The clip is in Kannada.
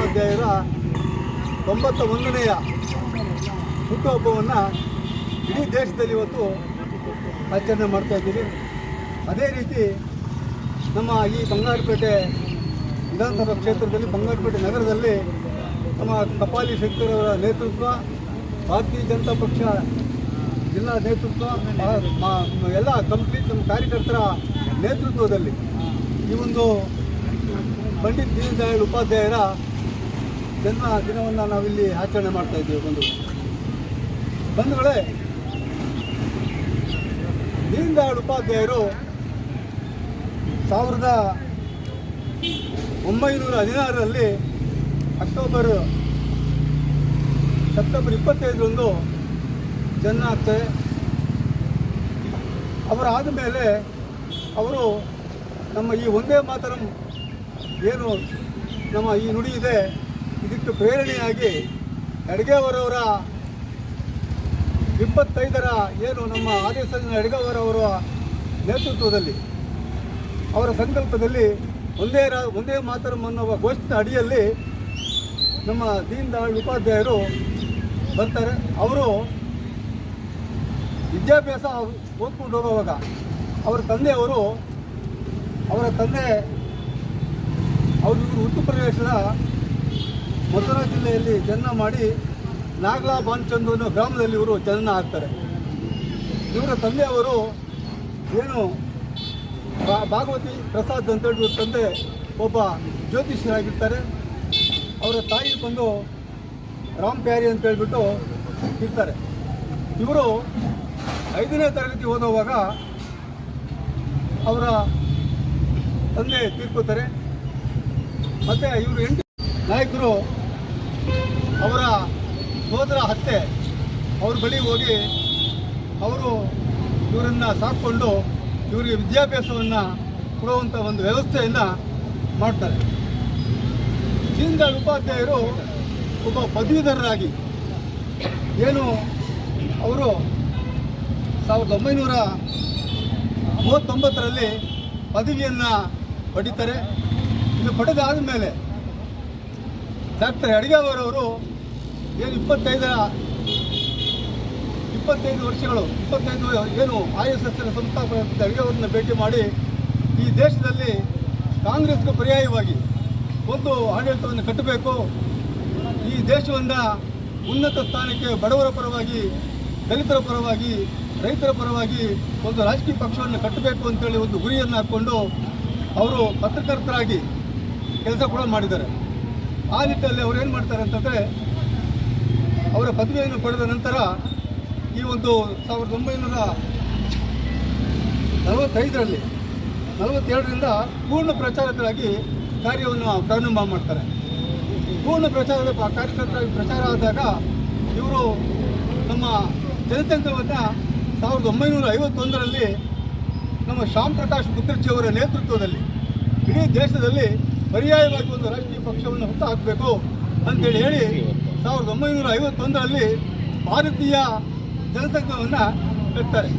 ಉಪಾಧ್ಯಾಯರ 91ನೆಯ ಹುಟ್ಟುಹಬ್ಬವನ್ನು ಇಡೀ ದೇಶದಲ್ಲಿ ಇವತ್ತು ಆಚರಣೆ ಮಾಡ್ತಾಯಿದ್ದೀವಿ. ಅದೇ ರೀತಿ ನಮ್ಮ ಈ ಬಂಗಾರಪೇಟೆ ವಿಧಾನಸಭಾ ಕ್ಷೇತ್ರದಲ್ಲಿ, ಬಂಗಾರಪೇಟೆ ನಗರದಲ್ಲಿ ನಮ್ಮ ಕಪಾಲಿ ಶಂಕರ್ ಅವರ ನೇತೃತ್ವ, ಭಾರತೀಯ ಜನತಾ ಪಕ್ಷ ಜಿಲ್ಲಾ ನೇತೃತ್ವ, ಎಲ್ಲ ಕಂಪ್ಲೀಟ್ ನಮ್ಮ ಕಾರ್ಯಕರ್ತರ ನೇತೃತ್ವದಲ್ಲಿ ಈ ಒಂದು ಪಂಡಿತ್ ದೀನ್ ದಯಾಳ್ ಉಪಾಧ್ಯಾಯರ ಜನ್ಮ ದಿನವನ್ನು ನಾವಿಲ್ಲಿ ಆಚರಣೆ ಮಾಡ್ತಾಯಿದ್ದೀವಿ. ಬಂಧುಗಳೇ, ದೀನ್ ದಯಾಳ್ ಉಪಾಧ್ಯಾಯರು 1916ರಲ್ಲಿ ಸೆಪ್ಟೆಂಬರ್ 25ರಂದು ಜನ್ಮ ಆಗ್ತದೆ. ಅವರಾದ ಮೇಲೆ ಅವರು ನಮ್ಮ ಈ ಒಂದೇ ಮಾತರಂ ಏನು ನಮ್ಮ ಈ ನುಡಿ ಇದೆ, ಇದಕ್ಕೆ ಪ್ರೇರಣೆಯಾಗಿ ಅಡ್ಗೆಯವರವರ 25ರ ಏನು ನಮ್ಮ ಆದೇಶ ಅಡ್ಗೆಯವರವರ ನೇತೃತ್ವದಲ್ಲಿ, ಅವರ ಸಂಕಲ್ಪದಲ್ಲಿ ಒಂದೇ ಮಾತರಂ ಅನ್ನುವ ಘೋಷಣೆ ಅಡಿಯಲ್ಲಿ ನಮ್ಮ ದೀನ್ ದಯಾಳ್ ಉಪಾಧ್ಯಾಯರು ಬರ್ತಾರೆ. ಅವರು ವಿದ್ಯಾಭ್ಯಾಸ ಓದ್ಕೊಂಡು ಹೋಗುವಾಗ ಅವರ ತಂದೆ ಅವರು ಉತ್ತರ ಪ್ರದೇಶದ ಮಥುರಾ ಜಿಲ್ಲೆಯಲ್ಲಿ ಜನ್ಮ ಮಾಡಿ ನಾಗಲಾ ಬಾನ್ಚಂದ್ ಅನ್ನೋ ಗ್ರಾಮದಲ್ಲಿ ಇವರು ಜನನ ಆಗ್ತಾರೆ. ಇವರ ತಂದೆಯವರು ಏನು ಭಾಗವತಿ ಪ್ರಸಾದ್ ಅಂತೇಳಿ ಇವ್ರ ತಂದೆ ಒಬ್ಬ ಜ್ಯೋತಿಷ್ಯರಾಗಿರ್ತಾರೆ. ಅವರ ತಾಯಿ ಬಂದು ರಾಮ್ ಪ್ಯಾರಿ ಅಂತ ಹೇಳ್ಬಿಟ್ಟು ಇರ್ತಾರೆ. ಇವರು 5ನೇ ತರಗತಿ ಓದುವಾಗ ಅವರ ತಂದೆ ತೀರ್ಕೋತಾರೆ. ಮತ್ತು ಇವರು 8 ನಾಯಕರು ಅವರ ಸೋದರ ಅತ್ತೆ ಅವ್ರ ಬಳಿ ಹೋಗಿ ಅವರು ಇವರನ್ನು ಸಾಕ್ಕೊಂಡು ಇವರಿಗೆ ವಿದ್ಯಾಭ್ಯಾಸವನ್ನು ಕೊಡುವಂಥ ಒಂದು ವ್ಯವಸ್ಥೆಯನ್ನು ಮಾಡ್ತಾರೆ. ದೀನ್ ದಯಾಳ್ ಉಪಾಧ್ಯಾಯರು ಒಬ್ಬ ಪದವೀಧರರಾಗಿ ಏನು ಅವರು 1939ರಲ್ಲಿ ಪದವಿಯನ್ನು ಪಡೀತಾರೆ. ಇದು ಪಡೆದಾದ ಮೇಲೆ ಡಾಕ್ಟರ್ ಅಡ್ಗೆಯವರವರು ಏನು 25 ವರ್ಷಗಳು ಏನು ISSನ ಸಂಸ್ಥಾಪಕ ಅಡ್ಗೆಯವರನ್ನ ಭೇಟಿ ಮಾಡಿ ಈ ದೇಶದಲ್ಲಿ ಕಾಂಗ್ರೆಸ್ಗೆ ಪರ್ಯಾಯವಾಗಿ ಒಂದು ಆಡಳಿತವನ್ನು ಕಟ್ಟಬೇಕು, ಈ ದೇಶವನ್ನು ಉನ್ನತ ಸ್ಥಾನಕ್ಕೆ ಬಡವರ ಪರವಾಗಿ, ದಲಿತರ ಪರವಾಗಿ, ರೈತರ ಪರವಾಗಿ ಒಂದು ರಾಜಕೀಯ ಪಕ್ಷವನ್ನು ಕಟ್ಟಬೇಕು ಅಂತೇಳಿ ಒಂದು ಗುರಿಯನ್ನು ಹಾಕ್ಕೊಂಡು ಅವರು ಪತ್ರಕರ್ತರಾಗಿ ಕೆಲಸ ಕೂಡ ಮಾಡಿದ್ದಾರೆ. ಆ ನಿಟ್ಟಿನಲ್ಲಿ ಅವರು ಏನು ಮಾಡ್ತಾರೆ ಅಂತಂದರೆ, ಅವರ ಪದವಿಯನ್ನು ಪಡೆದ ನಂತರ ಈ ಒಂದು 1945ರಲ್ಲಿ 42ರಿಂದ ಪೂರ್ಣ ಪ್ರಚಾರಕರಾಗಿ ಕಾರ್ಯವನ್ನು ಪ್ರಾರಂಭ ಮಾಡ್ತಾರೆ. ಪೂರ್ಣ ಪ್ರಚಾರದ ಕಾರ್ಯಕರ್ತರಾಗಿ ಪ್ರಚಾರ ಆದಾಗ ಇವರು ನಮ್ಮ ಜನಸಂಘವನ್ನು 1951ರಲ್ಲಿ ನಮ್ಮ ಶ್ಯಾಮ್ ಪ್ರಕಾಶ್ ಮುಖರ್ಜಿಯವರ ನೇತೃತ್ವದಲ್ಲಿ ಇಡೀ ದೇಶದಲ್ಲಿ ಪರ್ಯಾಯವಾಗಿ ಒಂದು ರಾಜಕೀಯ ಪಕ್ಷವನ್ನು ಹುಟ್ಟುಹಾಕಬೇಕು ಅಂತೇಳಿ ಹೇಳಿ 1951ರಲ್ಲಿ ಭಾರತೀಯ ಜನಸಂಘವನ್ನು ಕಟ್ತಾರೆ.